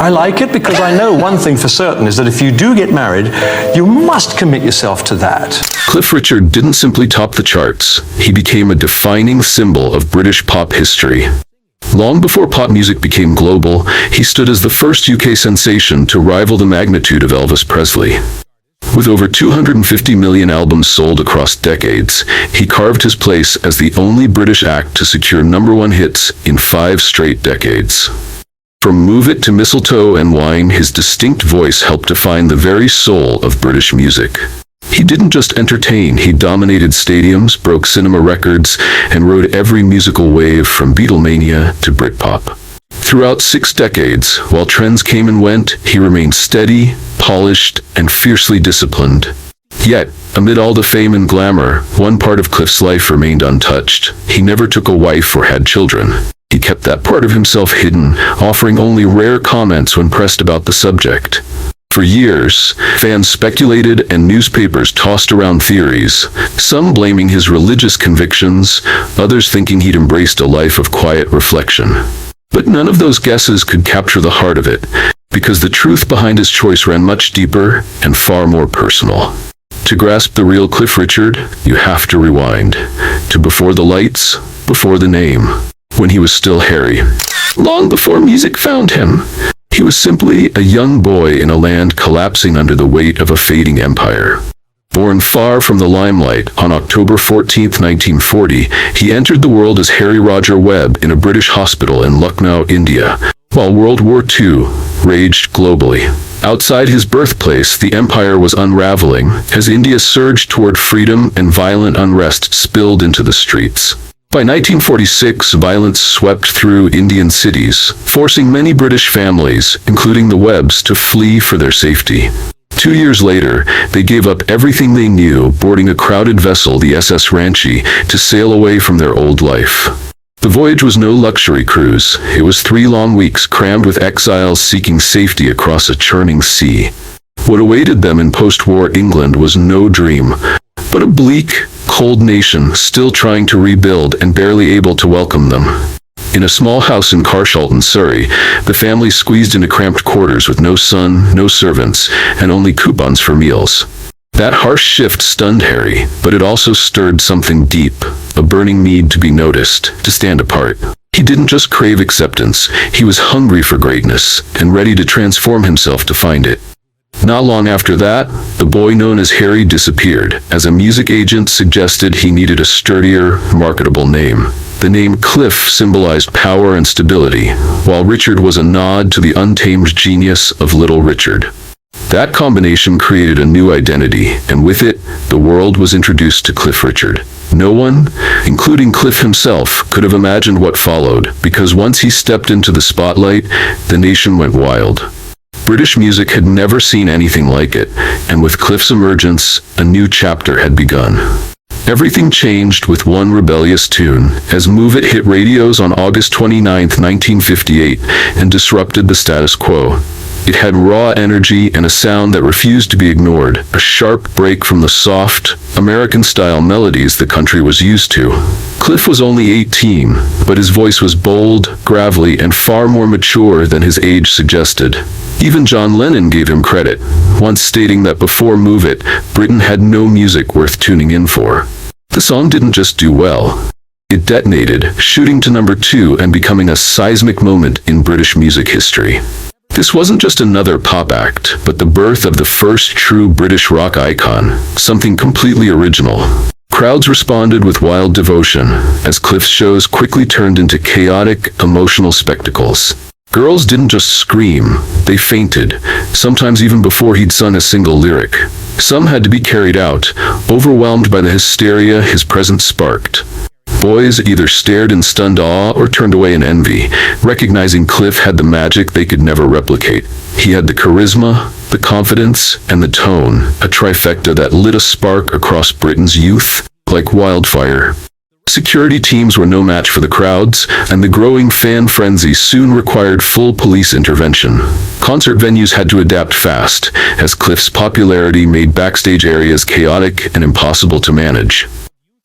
I like it because I know one thing for certain is that if you do get married, you must commit yourself to that. Cliff Richard didn't simply top the charts. He became a defining symbol of British pop history. Long before pop music became global, he stood as the first UK sensation to rival the magnitude of Elvis Presley. With over 250 million albums sold across decades, he carved his place as the only British act to secure #1 hits in 5 straight decades. From Move It to Mistletoe and Wine, his distinct voice helped define the very soul of British music. He didn't just entertain, he dominated stadiums, broke cinema records, and rode every musical wave from Beatlemania to Britpop. Throughout 6 decades, while trends came and went, he remained steady, polished, and fiercely disciplined. Yet, amid all the fame and glamour, one part of Cliff's life remained untouched. He never took a wife or had children. He kept that part of himself hidden, offering only rare comments when pressed about the subject. For years, fans speculated and newspapers tossed around theories, some blaming his religious convictions, others thinking he'd embraced a life of quiet reflection. But none of those guesses could capture the heart of it, because the truth behind his choice ran much deeper and far more personal. To grasp the real Cliff Richard, you have to rewind to before the lights, before the name, when he was still Harry. Long before music found him, he was simply a young boy in a land collapsing under the weight of a fading empire. Born far from the limelight on October 14, 1940, he entered the world as Harry Roger Webb in a British hospital in Lucknow, India, while World War II raged globally. Outside his birthplace, the empire was unraveling as India surged toward freedom and violent unrest spilled into the streets. By 1946, violence swept through Indian cities, forcing many British families, including the Webbs, to flee for their safety. 2 years later, they gave up everything they knew, boarding a crowded vessel, the SS Ranchi, to sail away from their old life. The voyage was no luxury cruise. It was 3 long weeks crammed with exiles seeking safety across a churning sea. What awaited them in post-war England was no dream, but a bleak, cold nation still trying to rebuild and barely able to welcome them. In a small house in Carshalton, Surrey, the family squeezed into cramped quarters with no son, no servants, and only coupons for meals. That harsh shift stunned Harry, but it also stirred something deep, a burning need to be noticed, to stand apart. He didn't just crave acceptance, he was hungry for greatness, and ready to transform himself to find it. Not long after that, the boy known as Harry disappeared, as a music agent suggested he needed a sturdier, marketable name. The name Cliff symbolized power and stability, while Richard was a nod to the untamed genius of Little Richard. That combination created a new identity, and with it, the world was introduced to Cliff Richard. No one, including Cliff himself, could have imagined what followed, because once he stepped into the spotlight, the nation went wild. British music had never seen anything like it, and with Cliff's emergence, a new chapter had begun. Everything changed with one rebellious tune, as Move It hit radios on August 29, 1958, and disrupted the status quo. It had raw energy and a sound that refused to be ignored, a sharp break from the soft, American-style melodies the country was used to. Cliff was only 18, but his voice was bold, gravelly, and far more mature than his age suggested. Even John Lennon gave him credit, once stating that before Move It, Britain had no music worth tuning in for. The song didn't just do well. It detonated, shooting to #2 and becoming a seismic moment in British music history. This wasn't just another pop act, but the birth of the first true British rock icon, something completely original. Crowds responded with wild devotion, as Cliff's shows quickly turned into chaotic, emotional spectacles. Girls didn't just scream, they fainted, sometimes even before he'd sung a single lyric. Some had to be carried out, overwhelmed by the hysteria his presence sparked. Boys either stared in stunned awe or turned away in envy, recognizing Cliff had the magic they could never replicate. He had the charisma, the confidence, and the tone, a trifecta that lit a spark across Britain's youth like wildfire. Security teams were no match for the crowds, and the growing fan frenzy soon required full police intervention. Concert venues had to adapt fast, as Cliff's popularity made backstage areas chaotic and impossible to manage.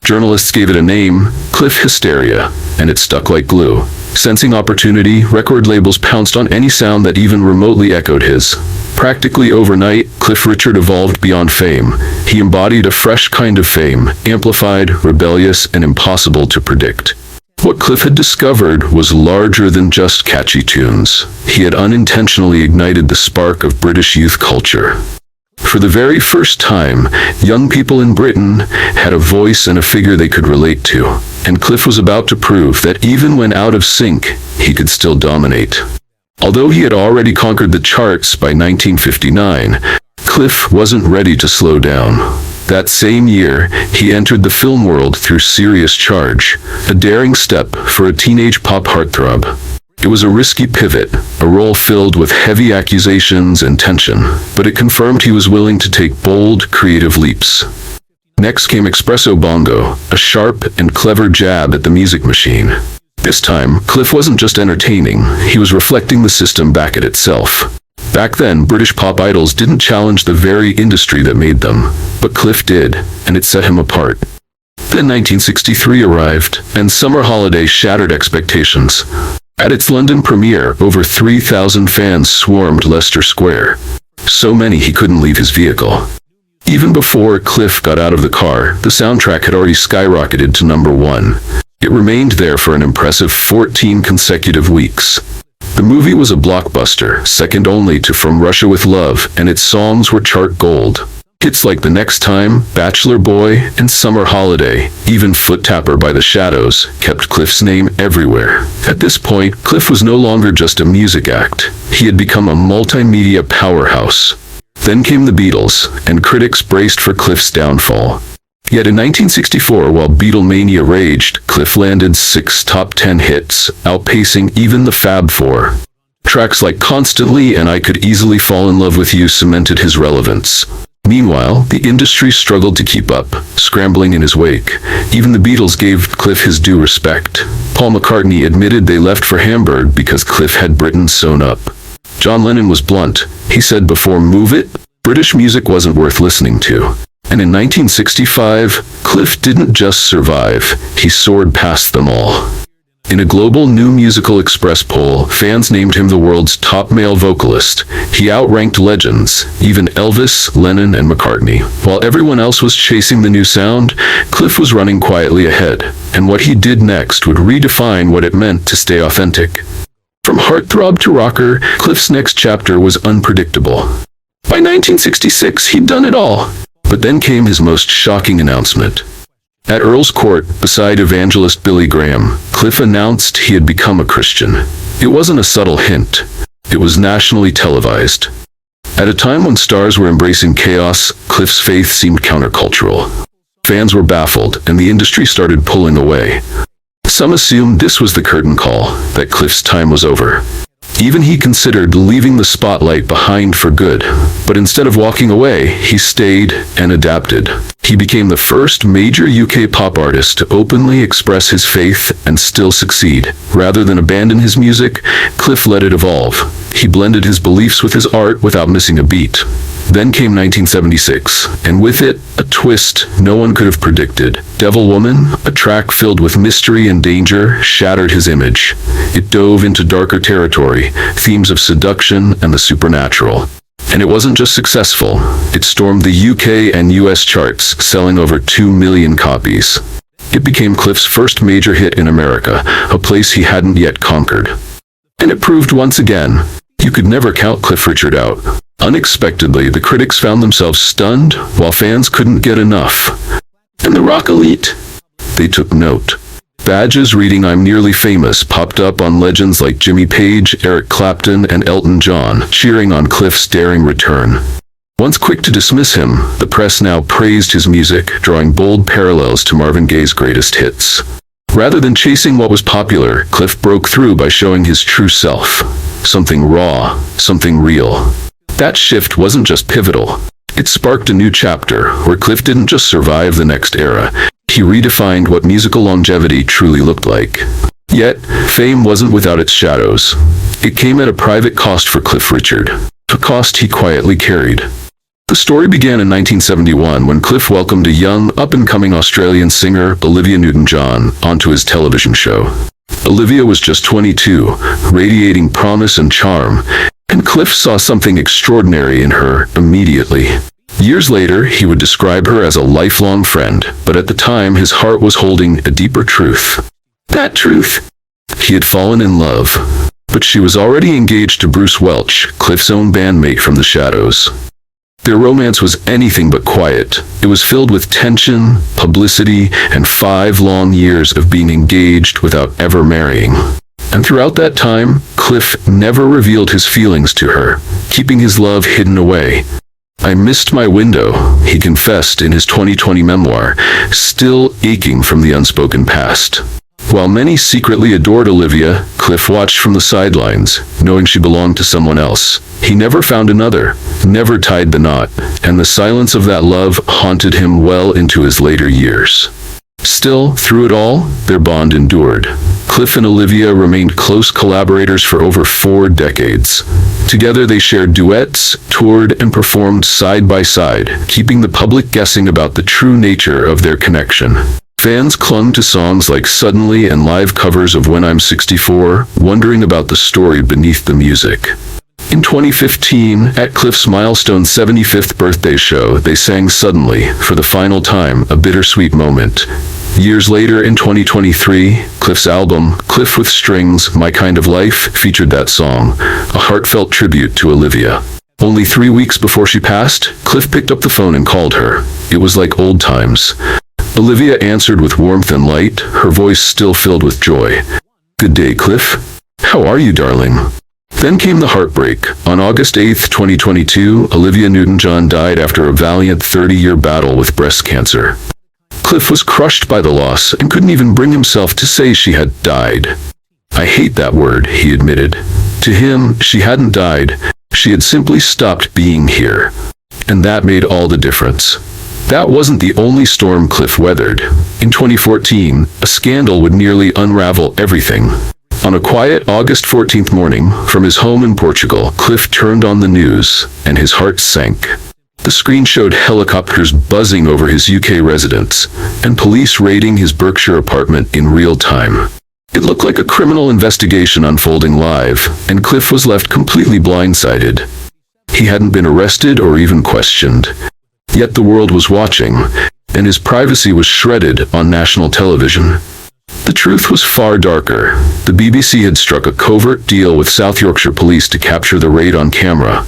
Journalists gave it a name, Cliff Hysteria, and it stuck like glue. Sensing opportunity, record labels pounced on any sound that even remotely echoed his. Practically overnight, Cliff Richard evolved beyond fame. He embodied a fresh kind of fame, amplified, rebellious, and impossible to predict. What Cliff had discovered was larger than just catchy tunes. He had unintentionally ignited the spark of British youth culture. For the very first time, young people in Britain had a voice and a figure they could relate to, and Cliff was about to prove that even when out of sync, he could still dominate. Although he had already conquered the charts by 1959, Cliff wasn't ready to slow down. That same year, he entered the film world through Serious Charge, a daring step for a teenage pop heartthrob. It was a risky pivot, a role filled with heavy accusations and tension, but it confirmed he was willing to take bold, creative leaps. Next came Espresso Bongo, a sharp and clever jab at the music machine. This time, Cliff wasn't just entertaining, he was reflecting the system back at itself. Back then, British pop idols didn't challenge the very industry that made them, but Cliff did, and it set him apart. Then 1963 arrived, and Summer Holiday shattered expectations. At its London premiere, over 3,000 fans swarmed Leicester Square. So many he couldn't leave his vehicle. Even before Cliff got out of the car, the soundtrack had already skyrocketed to #1. It remained there for an impressive 14 consecutive weeks. The movie was a blockbuster, second only to From Russia with Love, and its songs were chart gold. Hits like The Next Time, Bachelor Boy, and Summer Holiday, even Foot Tapper by the Shadows, kept Cliff's name everywhere. At this point, Cliff was no longer just a music act. He had become a multimedia powerhouse. Then came the Beatles, and critics braced for Cliff's downfall. Yet in 1964, while Beatlemania raged, Cliff landed 6 top 10 hits, outpacing even the Fab Four. Tracks like Constantly and I Could Easily Fall in Love with You cemented his relevance. Meanwhile, the industry struggled to keep up, scrambling in his wake. Even the Beatles gave Cliff his due respect. Paul McCartney admitted they left for Hamburg because Cliff had Britain sewn up. John Lennon was blunt. He said before Move It, British music wasn't worth listening to. And in 1965, Cliff didn't just survive, he soared past them all. In a global New Musical Express poll, fans named him the world's top male vocalist. He outranked legends, even Elvis, Lennon, and McCartney. While everyone else was chasing the new sound, Cliff was running quietly ahead, and what he did next would redefine what it meant to stay authentic. From heartthrob to rocker, Cliff's next chapter was unpredictable. By 1966, he'd done it all. But then came his most shocking announcement. At Earl's Court, beside evangelist Billy Graham, Cliff announced he had become a Christian. It wasn't a subtle hint. It was nationally televised. At a time when stars were embracing chaos, Cliff's faith seemed countercultural. Fans were baffled, and the industry started pulling away. Some assumed this was the curtain call, that Cliff's time was over. Even he considered leaving the spotlight behind for good, but instead of walking away, he stayed and adapted. He became the first major UK pop artist to openly express his faith and still succeed. Rather than abandon his music, Cliff let it evolve. He blended his beliefs with his art without missing a beat. Then came 1976, and with it, a twist no one could have predicted. Devil Woman, a track filled with mystery and danger, shattered his image. It dove into darker territory, themes of seduction and the supernatural. And it wasn't just successful, it stormed the UK and US charts, selling over 2 million copies. It became Cliff's first major hit in America, a place he hadn't yet conquered. And it proved once again, you could never count Cliff Richard out. Unexpectedly, the critics found themselves stunned, while fans couldn't get enough. And the rock elite? They took note. Badges reading I'm Nearly Famous popped up on legends like Jimmy Page, Eric Clapton, and Elton John, cheering on Cliff's daring return. Once quick to dismiss him, the press now praised his music, drawing bold parallels to Marvin Gaye's greatest hits. Rather than chasing what was popular, Cliff broke through by showing his true self. Something raw, something real. That shift wasn't just pivotal. It sparked a new chapter, where Cliff didn't just survive the next era, he redefined what musical longevity truly looked like. Yet, fame wasn't without its shadows. It came at a private cost for Cliff Richard, a cost he quietly carried. The story began in 1971 when Cliff welcomed a young, up-and-coming Australian singer, Olivia Newton-John, onto his television show. Olivia was just 22, radiating promise and charm, and Cliff saw something extraordinary in her immediately. Years later, he would describe her as a lifelong friend, but at the time his heart was holding a deeper truth. That truth? He had fallen in love, but she was already engaged to Bruce Welch, Cliff's own bandmate from the Shadows. Their romance was anything but quiet. It was filled with tension, publicity, and 5 long years of being engaged without ever marrying. And throughout that time, Cliff never revealed his feelings to her, keeping his love hidden away. "I missed my window," he confessed in his 2020 memoir, still aching from the unspoken past. While many secretly adored Olivia, Cliff watched from the sidelines, knowing she belonged to someone else. He never found another, never tied the knot, and the silence of that love haunted him well into his later years. Still, through it all, their bond endured. Cliff and Olivia remained close collaborators for over 4 decades. Together they shared duets, toured, and performed side by side, keeping the public guessing about the true nature of their connection. Fans clung to songs like Suddenly and live covers of When I'm 64, wondering about the story beneath the music. In 2015, at Cliff's milestone 75th birthday show, they sang Suddenly, for the final time, a bittersweet moment. Years later, in 2023, Cliff's album, Cliff with Strings, My Kind of Life, featured that song, a heartfelt tribute to Olivia. Only 3 weeks before she passed, Cliff picked up the phone and called her. It was like old times. Olivia answered with warmth and light, her voice still filled with joy. "Good day, Cliff. How are you, darling?" Then came the heartbreak. On August 8, 2022, Olivia Newton-John died after a valiant 30-year battle with breast cancer. Cliff was crushed by the loss and couldn't even bring himself to say she had died. "I hate that word," he admitted. To him, she hadn't died. She had simply stopped being here. And that made all the difference. That wasn't the only storm Cliff weathered. In 2014, a scandal would nearly unravel everything. On a quiet August 14th morning, from his home in Portugal, Cliff turned on the news, and his heart sank. The screen showed helicopters buzzing over his UK residence, and police raiding his Berkshire apartment in real time. It looked like a criminal investigation unfolding live, and Cliff was left completely blindsided. He hadn't been arrested or even questioned. Yet the world was watching, and his privacy was shredded on national television. The truth was far darker. The BBC had struck a covert deal with South Yorkshire police to capture the raid on camera.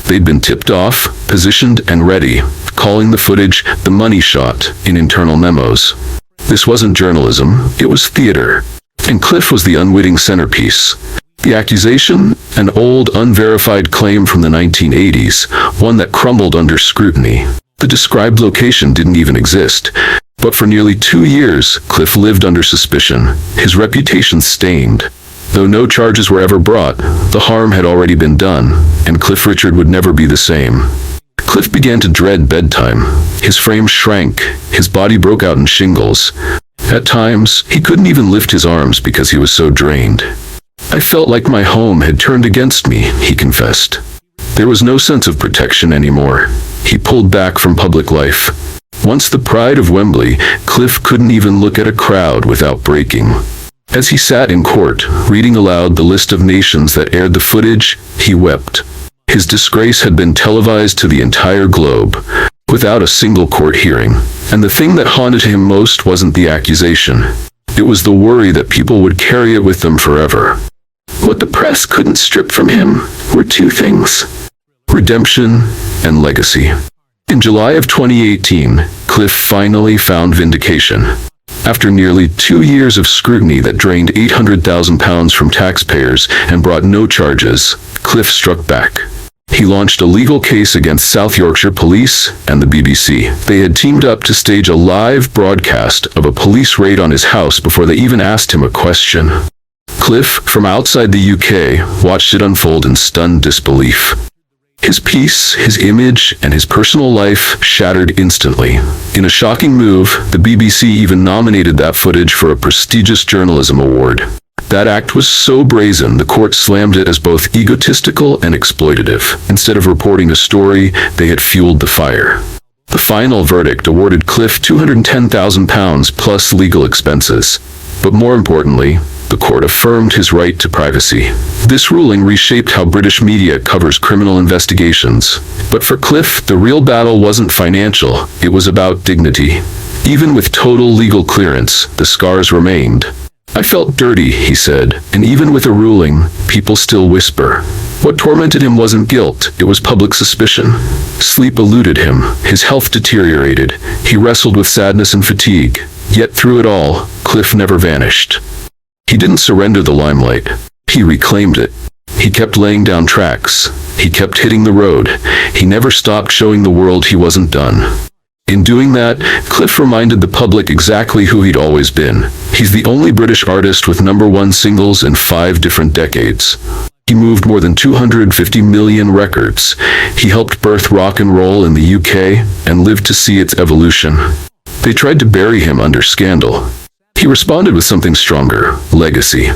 They'd been tipped off, positioned, and ready, calling the footage the money shot in internal memos. This wasn't journalism, it was theater. And Cliff was the unwitting centerpiece. The accusation? An old, unverified claim from the 1980s, one that crumbled under scrutiny. The described location didn't even exist. But for nearly 2 years, Cliff lived under suspicion, his reputation stained. Though no charges were ever brought, the harm had already been done, and Cliff Richard would never be the same. Cliff began to dread bedtime. His frame shrank, his body broke out in shingles. At times, he couldn't even lift his arms because he was so drained. "I felt like my home had turned against me," he confessed. There was no sense of protection anymore. He pulled back from public life. Once the pride of Wembley, Cliff couldn't even look at a crowd without breaking. As he sat in court, reading aloud the list of nations that aired the footage, he wept. His disgrace had been televised to the entire globe, without a single court hearing. And the thing that haunted him most wasn't the accusation. It was the worry that people would carry it with them forever. What the press couldn't strip from him were 2 things: redemption and legacy. In July of 2018, Cliff finally found vindication. After nearly 2 years of scrutiny that drained £800,000 from taxpayers and brought no charges, Cliff struck back. He launched a legal case against South Yorkshire Police and the BBC. They had teamed up to stage a live broadcast of a police raid on his house before they even asked him a question. Cliff, from outside the UK, watched it unfold in stunned disbelief. His peace, his image, and his personal life shattered instantly. In a shocking move, the BBC even nominated that footage for a prestigious journalism award. That act was so brazen, the court slammed it as both egotistical and exploitative. Instead of reporting a story, they had fueled the fire. The final verdict awarded Cliff £210,000 plus legal expenses. But more importantly, the court affirmed his right to privacy. This ruling reshaped how British media covers criminal investigations. But for Cliff, the real battle wasn't financial, it was about dignity. Even with total legal clearance, the scars remained. I felt dirty, he said, and even with a ruling, people still whisper. What tormented him wasn't guilt, it was public suspicion. Sleep eluded him, his health deteriorated, he wrestled with sadness and fatigue. Yet through it all, Cliff never vanished. He didn't surrender the limelight. He reclaimed it. He kept laying down tracks. He kept hitting the road. He never stopped showing the world he wasn't done. In doing that, Cliff reminded the public exactly who he'd always been. He's the only British artist with #1 singles in 5 different decades. He moved more than 250 million records. He helped birth rock and roll in the UK and lived to see its evolution. They tried to bury him under scandal. He responded with something stronger: legacy.